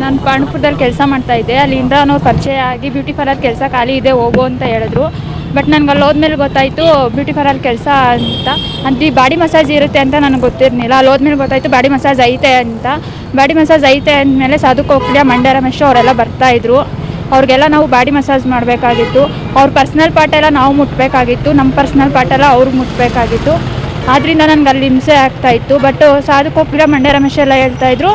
ನಾನು ಪಾಂಡುಪುರದಲ್ಲಿ ಕೆಲಸ ಮಾಡ್ತಾ ಇದ್ದೆ. ಅಲ್ಲಿಂದ ಅವ್ರು ಪರಿಚಯ ಆಗಿ ಬ್ಯೂಟಿ ಪಾರ್ಲರ್ ಕೆಲಸ ಖಾಲಿ ಇದೆ ಹೋಗು ಅಂತ ಹೇಳಿದ್ರು. ಬಟ್ ನನಗೆ ಅಲ್ಲಿ ಹೋದ್ಮೇಲೆ ಗೊತ್ತಾಯಿತು ಬ್ಯೂಟಿ ಪಾರ್ಲರ್ ಕೆಲಸ ಅಂತ ಈ ಬಾಡಿ ಮಸಾಜ್ ಇರುತ್ತೆ ಅಂತ ನನಗೆ ಗೊತ್ತಿರಲಿಲ್ಲ. ಅಲ್ಲಿ ಹೋದ್ಮೇಲೆ ಗೊತ್ತಾಯಿತು ಬಾಡಿ ಮಸಾಜ್ ಐತೆ ಅಂತ. ಬಾಡಿ ಮಸಾಜ್ ಐತೆ ಅಂದಮೇಲೆ ಸಾಧು ಕೋಕಿಲ, ಮಂಡ್ಯ ರಮೇಶ್ ಅವರೆಲ್ಲ ಬರ್ತಾಯಿದ್ರು. ಅವ್ರಿಗೆಲ್ಲ ನಾವು ಬಾಡಿ ಮಸಾಜ್ ಮಾಡಬೇಕಾಗಿತ್ತು. ಅವ್ರ ಪರ್ಸ್ನಲ್ ಪಾರ್ಟ್ ಎಲ್ಲ ನಾವು ಮುಟ್ಟಬೇಕಾಗಿತ್ತು, ನಮ್ಮ ಪರ್ಸ್ನಲ್ ಪಾರ್ಟ್ ಎಲ್ಲ ಅವ್ರಿಗೆ ಮುಟ್ಟಬೇಕಾಗಿತ್ತು. ಆದ್ದರಿಂದ ನನಗೆ ಅಲ್ಲಿ ಹಿಂಸೆ ಆಗ್ತಾಯಿತ್ತು. ಬಟ್ ಸಾಧು ಕೋಕಿಲ, ಮಂಡ್ಯ ರಮೇಶ್ ಎಲ್ಲ ಹೇಳ್ತಾಯಿದ್ರು,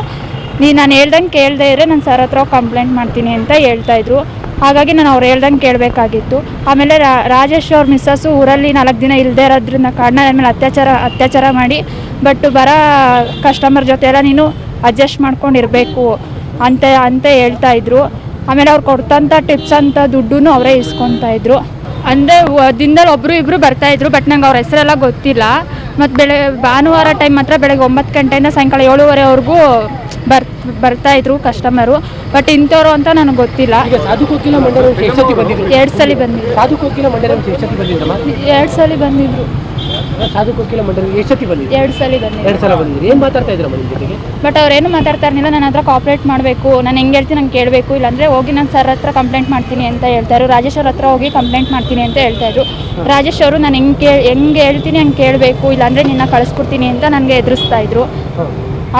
ನಾನು ಹೇಳ್ದಂಗೆ ಕೇಳದೇ ಇದ್ರೆ ನಾನು ಸರ್ ಹತ್ರ ಕಂಪ್ಲೇಂಟ್ ಮಾಡ್ತೀನಿ ಅಂತ ಹೇಳ್ತಾಯಿದ್ರು. ಹಾಗಾಗಿ ನಾನು ಅವ್ರು ಹೇಳ್ದಂಗೆ ಕೇಳಬೇಕಾಗಿತ್ತು. ಆಮೇಲೆ ರಾಜೇಶ್ ಅವ್ರ ಮಿಸ್ಸಸ್ಸು ಊರಲ್ಲಿ 4 ದಿನ ಇಲ್ಲದೇ ಇರೋದ್ರಿಂದ ಕಾರಣ ಮೇಲೆ ಅತ್ಯಾಚಾರ ಮಾಡಿ ಬಟ್ ಬರೋ ಕಸ್ಟಮರ್ ಜೊತೆ ಎಲ್ಲ ನೀನು ಅಡ್ಜಸ್ಟ್ ಮಾಡ್ಕೊಂಡಿರಬೇಕು ಅಂತ ಹೇಳ್ತಾಯಿದ್ರು. ಆಮೇಲೆ ಅವ್ರು ಕೊಡ್ತಂಥ ಟಿಪ್ಸ್ ಅಂತ ದುಡ್ಡು ಅವರೇ ಇಸ್ಕೊತಾಯಿದ್ರು. ಅಂದರೆ ದಿನದಲ್ಲಿ ಒಬ್ಬರು ಇಬ್ಬರು ಬರ್ತಾಯಿದ್ರು. ಬಟ್ ನಂಗೆ ಅವ್ರ ಹೆಸರೆಲ್ಲ ಗೊತ್ತಿಲ್ಲ. ಮತ್ತು ಭಾನುವಾರ ಟೈಮ್ ಮಾತ್ರ ಬೆಳಗ್ಗೆ 9 ಗಂಟೆಯಿಂದ ಸಾಯಂಕಾಲ 7:30ವರೆಗೂ ಬರ್ತಾಯಿದ್ರು ಕಸ್ಟಮರು. ಬಟ್ ಇಂಥವ್ರು ಅಂತ ನನಗೆ ಗೊತ್ತಿಲ್ಲ. 2 ಸಲ ಬಂದಿದ್ರು. 2 ಸಲ ಬಂದಿದ್ರು. ಬಟ್ ಅವ್ರೇನು ಮಾತಾಡ್ತಾ ಇರಲಿಲ್ಲ. ನನ್ನ ಹತ್ರ ಕೋಆಪ್ರೇಟ್ ಮಾಡಬೇಕು, ನಾನು ಹೆಂಗೆ ಹೇಳ್ತೀನಿ ನಂಗೆ ಕೇಳಬೇಕು, ಇಲ್ಲಾಂದರೆ ಹೋಗಿ ನಾನು ಸರ್ ಹತ್ರ ಕಂಪ್ಲೇಂಟ್ ಮಾಡ್ತೀನಿ ಅಂತ ಹೇಳ್ತಾಯಿದ್ರು. ರಾಜೇಶ್ ಅವ್ರ ಹತ್ರ ಹೋಗಿ ಕಂಪ್ಲೇಂಟ್ ಮಾಡ್ತೀನಿ ಅಂತ ಹೇಳ್ತಾಯಿದ್ರು. ರಾಜೇಶ್ ಅವರು ನಾನು ಹೆಂಗೆ ಹೇಳ್ತೀನಿ ಹಂಗೆ ಕೇಳಬೇಕು, ಇಲ್ಲಾಂದರೆ ನಿನ್ನ ಕಳಿಸ್ಕೊಡ್ತೀನಿ ಅಂತ ನನಗೆ ಎದುರಿಸ್ತಾಯಿದ್ರು.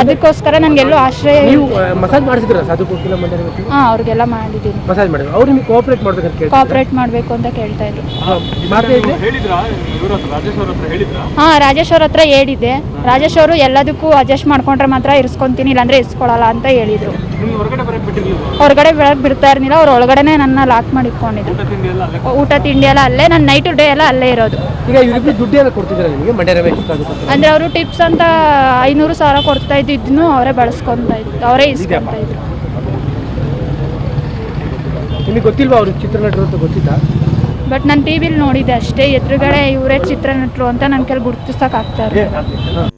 ಅದಕ್ಕೋಸ್ಕರ ನನಗೆಲ್ಲೂ ಆಶ್ರಯ. ನೀವು ಮಸಾಜ್ ಮಾಡಿಸಿದ್ರ ಸಾಧು ಕೋಕಿಲ ಮಂಡ್ಯ? ಹಾಂ, ಅವ್ರಿಗೆಲ್ಲ ಮಾಡಿದ್ದೀನಿ. ಮಸಾಜ್ ಮಾಡಿದ್ರು. ಅವ್ರು ನಿಮಗೆ ಕೋಆಪರೇಟ್ ಮಾಡಬೇಕು ಕೋಆಪರೇಟ್ ಮಾಡಬೇಕು ಅಂತ ಕೇಳ್ತಾ ಇದ್ರು. ಹಾಂ, ರಾಜೇಶ್ ಅವ್ರ ಹತ್ರ ಹೇಳಿದ್ದೆ. ರಾಜೇಶ್ ಅವರು ಎಲ್ಲದಕ್ಕೂ ಅಡ್ಜಸ್ಟ್ ಮಾಡ್ಕೊಂಡ್ರೆ ಮಾತ್ರ ಇರಿಸ್ಕೊತೀನಿ, ಇಲ್ಲಾಂದರೆ ಇರಿಸ್ಕೊಳ್ಳಲ್ಲ ಅಂತ ಹೇಳಿದರು. ಹೊರಗಡೆ ಬೆಳಗ್ಗೆ ಬಿಡ್ತಾ ಇರಲಿಲ್ಲ. ಅವ್ರು ಒಳಗಡೆನೇ ನನ್ನ ಲಾಕ್ ಮಾಡಿ ಇಟ್ಕೊಂಡಿದ್ರು. ಊಟ ತಿಂಡಿ ಎಲ್ಲ ಅಲ್ಲೇ, ನನ್ನ ನೈಟ್ ಡೇ ಎಲ್ಲ ಅಲ್ಲೇ ಇರೋದು. ಈಗ ಇವ್ರಿಗೆ ದುಡ್ಡು ಎಲ್ಲ ಕೊಡ್ತಿದ್ದಾರೆ ನಿಮಗೆ ಮಂಡ್ಯ ರಮೇಶ್? ಅಂದರೆ ಅವರು ಟಿಪ್ಸ್ ಅಂತ 500,000 ಕೊಡ್ತಾ ಇದ್ದಿದ್ದನ್ನು ಅವರೇ ಬಳಸ್ಕೊತಾ ಇದ್ರು, ಅವರೇ ಇಸ್ಕೊತಾ ಇದ್ರು. ನಿಮಗೆ ಗೊತ್ತಿಲ್ವಾ ಅವರು ಚಿತ್ರನಟರು ಅಂತ ಗೊತ್ತಿತ್ತಾ? ಬಟ್ ನಾನು ಟಿ ವಿಲಿ ನೋಡಿದ್ದೆ ಅಷ್ಟೇ. ಎದುರುಗಡೆ ಇವರೇ ಚಿತ್ರನಟರು ಅಂತ ನನ್ನ ಕೈಲಿ ಗುರುತಿಸೋಕ್ಕಾಗ್ತಾ ಇರಲಿಲ್ಲ.